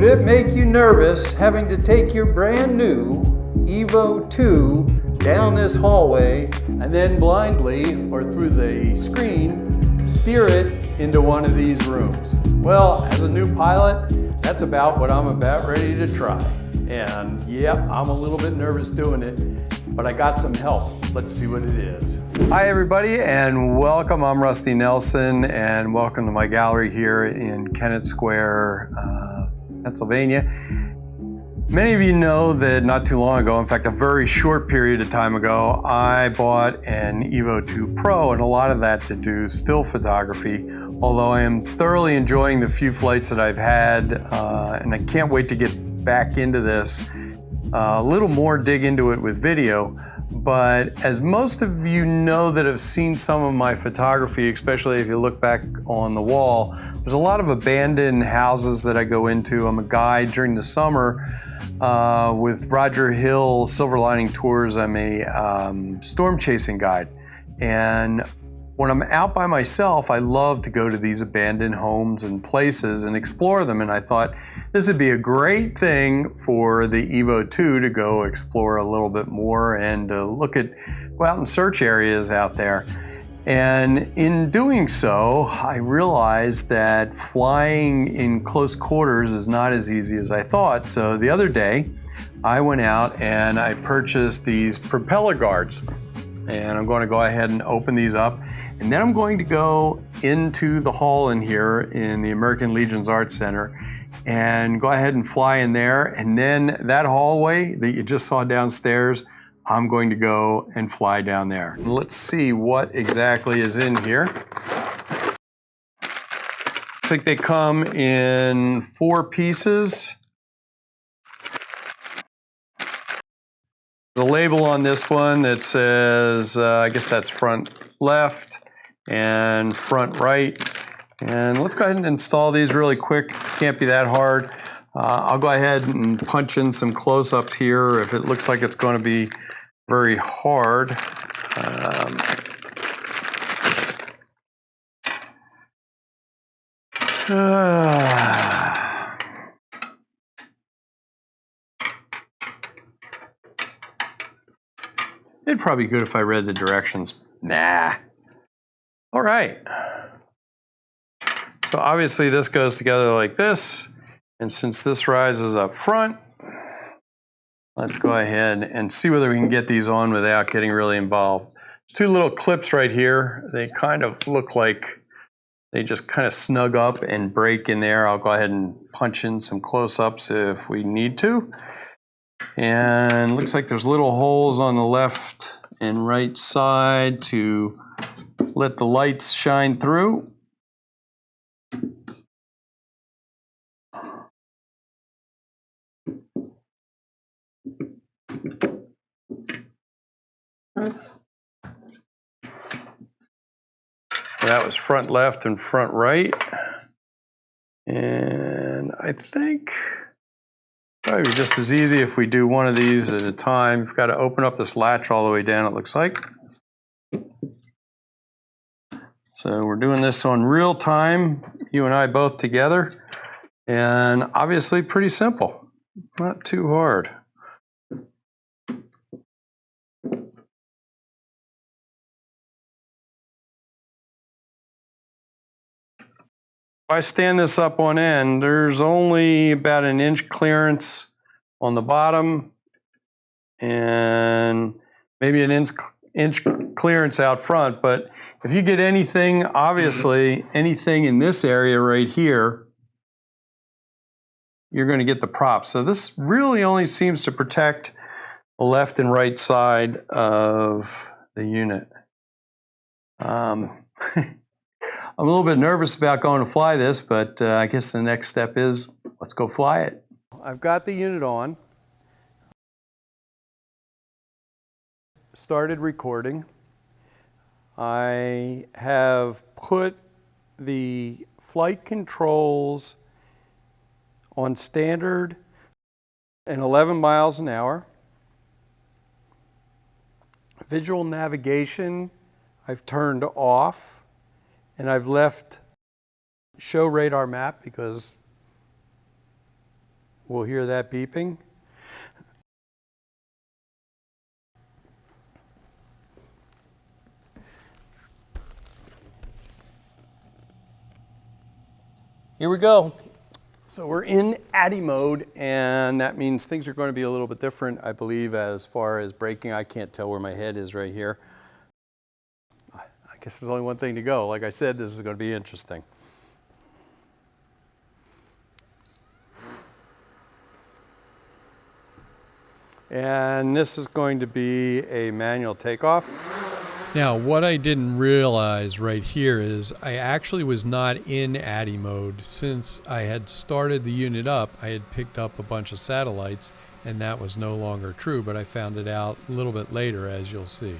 Would it make you nervous having to take your brand new Evo 2 down this hallway and then blindly or through the screen steer it into one of these rooms? Well, as a new pilot, that's about what I'm about ready to try. And yep, I'm a little bit nervous doing it, but I got some help. Let's see what it is. Hi everybody and welcome. I'm Rusty Nelson and welcome to my gallery here in Kennett Square, Pennsylvania. Many of you know that not too long ago, in fact a very short period of time ago, I bought an Evo 2 Pro, and a lot of that to do still photography. Although I am thoroughly enjoying the few flights that I've had, and I can't wait to get back into this, a little more dig into it with video. But as most of you know that have seen some of my photography, especially if you look back on the wall, there's a lot of abandoned houses that I go into. I'm a guide during the summer with Roger Hill Silver Lining Tours. I'm a storm chasing guide. And when I'm out by myself, I love to go to these abandoned homes and places and explore them. And I thought this would be a great thing for the Evo 2 to go explore a little bit more and go out and search areas out there. And in doing so, I realized that flying in close quarters is not as easy as I thought. So the other day, I went out and I purchased these propeller guards. And I'm going to go ahead and open these up. And then I'm going to go into the hall in here in the American Legion's Art Center and go ahead and fly in there. And then that hallway that you just saw downstairs, I'm going to go and fly down there. And let's see what exactly is in here. Looks like they come in 4 pieces. The label on this one that says, I guess that's front left and front right. And let's go ahead and install these really quick. Can't be that hard. I'll go ahead and punch in some close-ups here if it looks like it's going to be very hard. It'd probably be good if I read the directions. Nah. All right. So obviously this goes together like this. And since this rises up front, let's go ahead and see whether we can get these on without getting really involved. 2 little clips right here. They kind of look like they just kind of snug up and break in there. I'll go ahead and punch in some close-ups if we need to. And looks like there's little holes on the left and right side to let the lights shine through. That was front left and front right. And I think probably just as easy if we do one of these at a time. We've got to open up this latch all the way down, it looks like. So we're doing this on real time, you and I both together. And obviously pretty simple, not too hard. If I stand this up on end, there's only about 1 inch clearance on the bottom and maybe 1 inch clearance out front. But if you get anything, obviously anything in this area right here, you're going to get the prop. So this really only seems to protect the left and right side of the unit. I'm a little bit nervous about going to fly this, but I guess the next step is let's go fly it. I've got the unit on. Started recording. I have put the flight controls on standard and 11 miles an hour. Visual navigation I've turned off. And I've left show radar map because we'll hear that beeping. Here we go. So we're in ADDI mode, and that means things are going to be a little bit different, I believe, as far as braking. I can't tell where my head is right here. I guess there's only one thing to go. Like I said, this is going to be interesting. And this is going to be a manual takeoff. Now, what I didn't realize right here is I actually was not in ADDI mode. Since I had started the unit up, I had picked up a bunch of satellites, and that was no longer true, but I found it out a little bit later, as you'll see.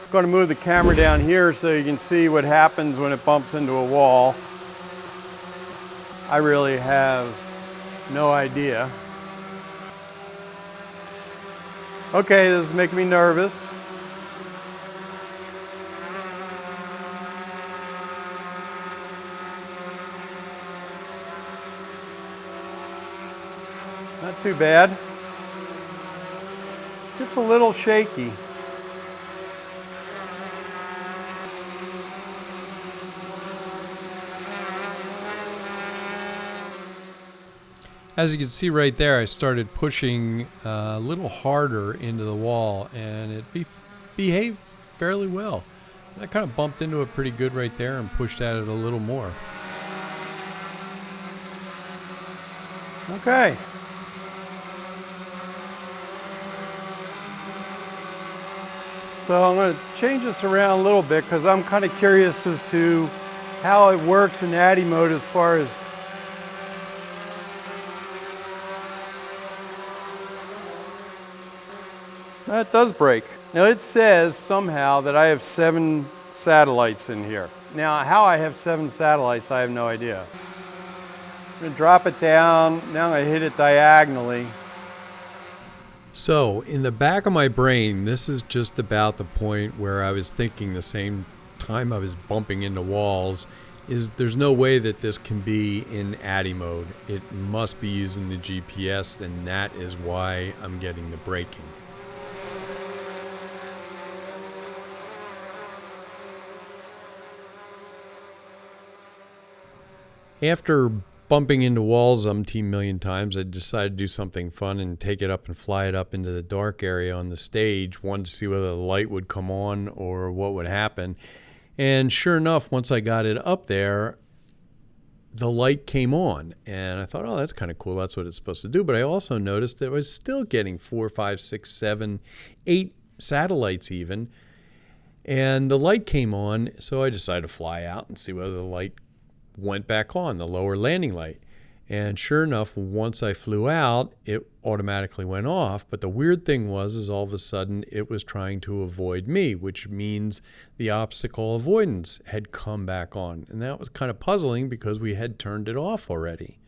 I'm going to move the camera down here so you can see what happens when it bumps into a wall. I really have no idea. Okay, this is making me nervous. Not too bad. It's a little shaky. As you can see right there, I started pushing a little harder into the wall, and it behaved fairly well. And I kind of bumped into it pretty good right there and pushed at it a little more. Okay. So I'm going to change this around a little bit because I'm kind of curious as to how it works in ADDI mode as far as that does break. Now it says somehow that I have 7 satellites in here. Now how I have 7 satellites, I have no idea. I'm going to drop it down. Now I'm going to hit it diagonally. So in the back of my brain, this is just about the point where I was thinking the same time I was bumping into walls, is there's no way that this can be in ADDI mode. It must be using the GPS, and that is why I'm getting the braking. After bumping into walls umpteen million times, I decided to do something fun and take it up and fly it up into the dark area on the stage. Wanted to see whether the light would come on or what would happen. And sure enough, once I got it up there, the light came on. And I thought, oh, that's kind of cool. That's what it's supposed to do. But I also noticed that I was still getting 4, 5, 6, 7, 8 satellites even. And the light came on, so I decided to fly out and see whether the light went back on, the lower landing light. And sure enough, once I flew out, it automatically went off. But the weird thing was all of a sudden it was trying to avoid me, which means the obstacle avoidance had come back on. And that was kind of puzzling because we had turned it off already.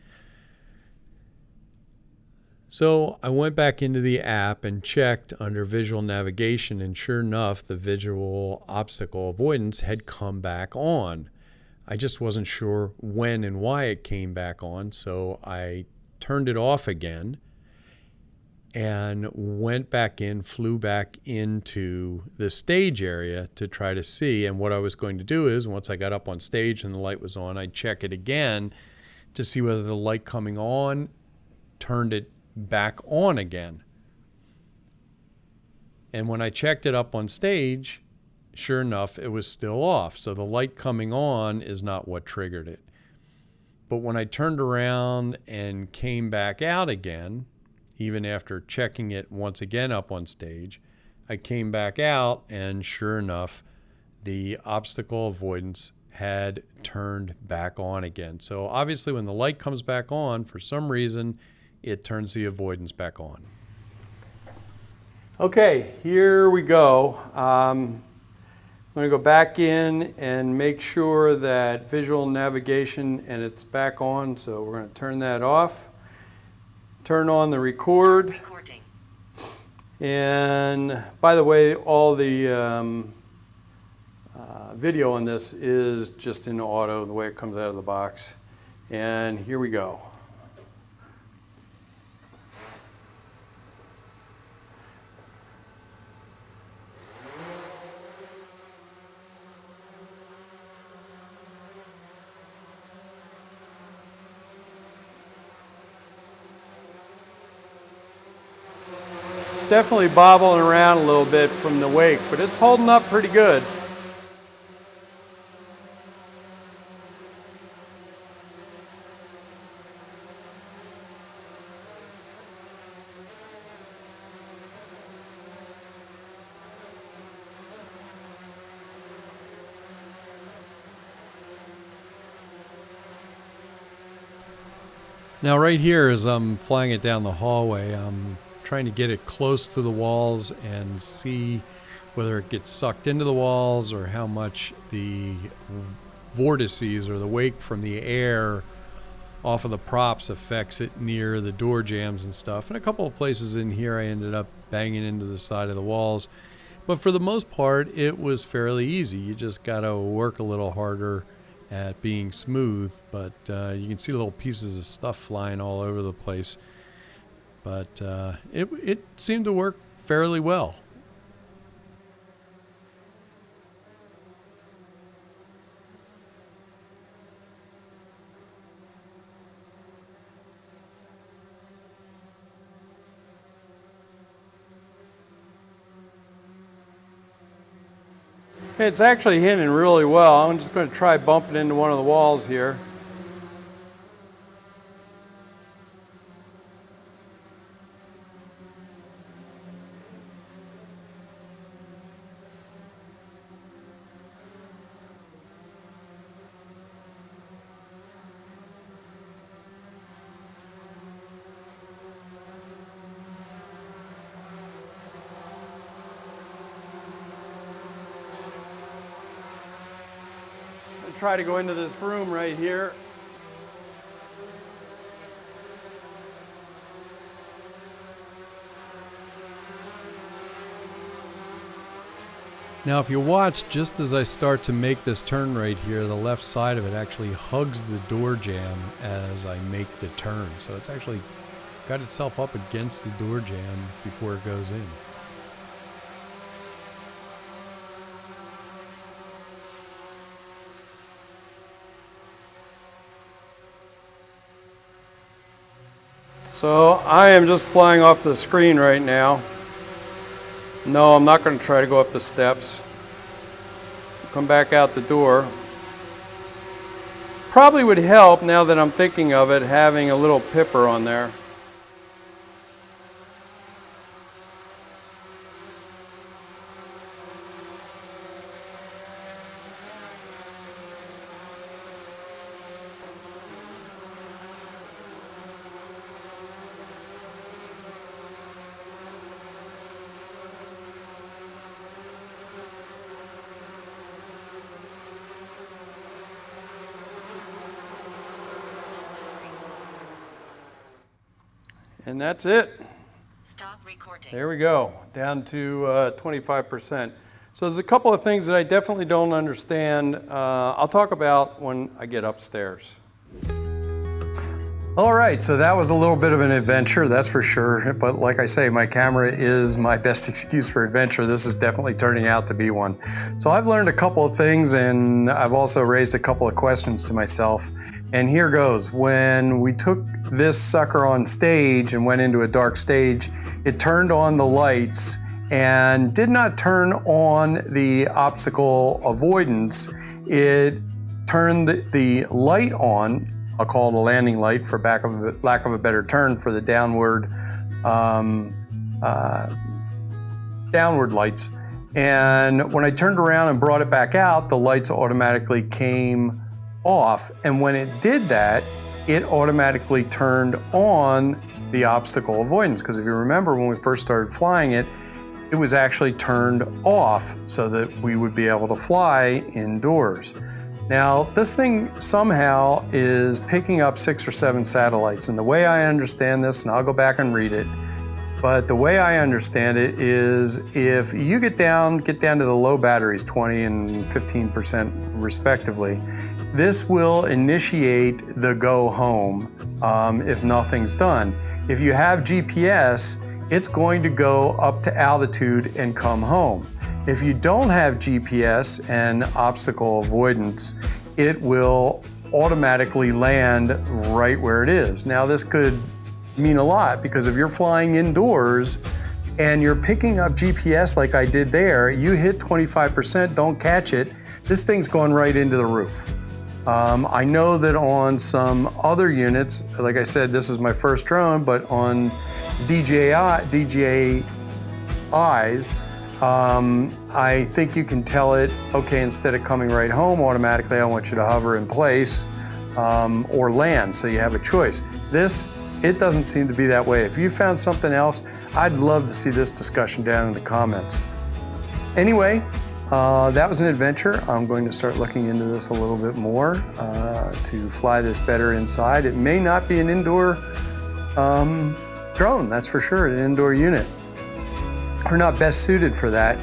So I went back into the app and checked under visual navigation, and sure enough, the visual obstacle avoidance had come back on. I just wasn't sure when and why it came back on, so I turned it off again and went back in, flew back into the stage area to try to see. And what I was going to do is, once I got up on stage and the light was on, I'd check it again to see whether the light coming on turned it back on again. And when I checked it up on stage, sure enough, it was still off. So the light coming on is not what triggered it. But when I turned around and came back out again, even after checking it once again up on stage, I came back out, and sure enough, the obstacle avoidance had turned back on again. So obviously when the light comes back on, for some reason, it turns the avoidance back on. Okay, here we go. I'm going to go back in and make sure that visual navigation and it's back on, so we're going to turn that off. Turn on the record. And by the way, all the video on this is just in auto, the way it comes out of the box. And here we go. It's definitely bobbling around a little bit from the wake, but it's holding up pretty good. Now right here, as I'm flying it down the hallway, I'm trying to get it close to the walls and see whether it gets sucked into the walls or how much the vortices or the wake from the air off of the props affects it near the door jambs and stuff. And a couple of places in here I ended up banging into the side of the walls. But for the most part, it was fairly easy. You just got to work a little harder at being smooth, but you can see little pieces of stuff flying all over the place. But it seemed to work fairly well. It's actually hitting really well. I'm just going to try bumping into one of the walls here. Try to go into this room right here. Now if you watch, just as I start to make this turn right here, the left side of it actually hugs the door jamb as I make the turn. So it's actually got itself up against the door jamb before it goes in. So I am just flying off the screen right now. No, I'm not going to try to go up the steps. Come back out the door. Probably would help, now that I'm thinking of it, having a little pipper on there. And that's it. Stop recording. There we go, down to 25%. So there's a couple of things that I definitely don't understand. I'll talk about when I get upstairs. All right, so that was a little bit of an adventure, that's for sure. But like I say, my camera is my best excuse for adventure. This is definitely turning out to be one. So I've learned a couple of things, and I've also raised a couple of questions to myself. And here goes. When we took this sucker on stage and went into a dark stage, it turned on the lights and did not turn on the obstacle avoidance. It turned the light on, I'll call it a landing light for lack of a better term, for the downward lights. And when I turned around and brought it back out, the lights automatically came off. And when it did that, it automatically turned on the obstacle avoidance. Because if you remember, when we first started flying it, it was actually turned off so that we would be able to fly indoors. Now, this thing somehow is picking up 6 or 7 satellites. And the way I understand this, and I'll go back and read it, But the way I understand it is if you get down to the low batteries, 20 and 15% respectively, this will initiate the go home if nothing's done. If you have GPS, it's going to go up to altitude and come home. If you don't have GPS and obstacle avoidance, it will automatically land right where it is. Now this could mean a lot because if you're flying indoors and you're picking up GPS like I did there, you hit 25%, don't catch it, this thing's going right into the roof. I know that on some other units, like I said, this is my first drone, but on DJI's, I think you can tell it, okay, instead of coming right home automatically, I want you to hover in place or land, so you have a choice. It doesn't seem to be that way. If you found something else, I'd love to see this discussion down in the comments. Anyway, that was an adventure. I'm going to start looking into this a little bit more to fly this better inside. It may not be an indoor drone, that's for sure, an indoor unit. We're not best suited for that,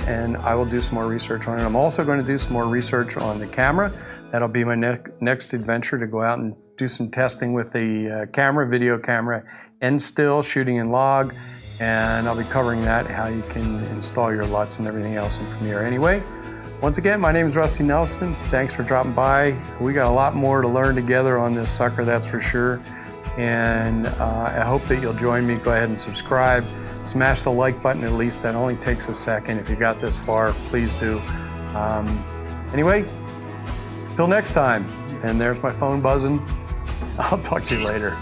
and I will do some more research on it. I'm also going to do some more research on the camera. That'll be my next adventure, to go out and do some testing with the video camera, and still shooting in log, and I'll be covering that, how you can install your LUTs and everything else in Premiere. Anyway, once again, my name is Rusty Nelson. Thanks for dropping by. We got a lot more to learn together on this sucker, that's for sure. And I hope that you'll join me. Go ahead and subscribe. Smash the like button at least. That only takes a second. If you got this far, please do. Anyway, till next time. And there's my phone buzzing. I'll talk to you later.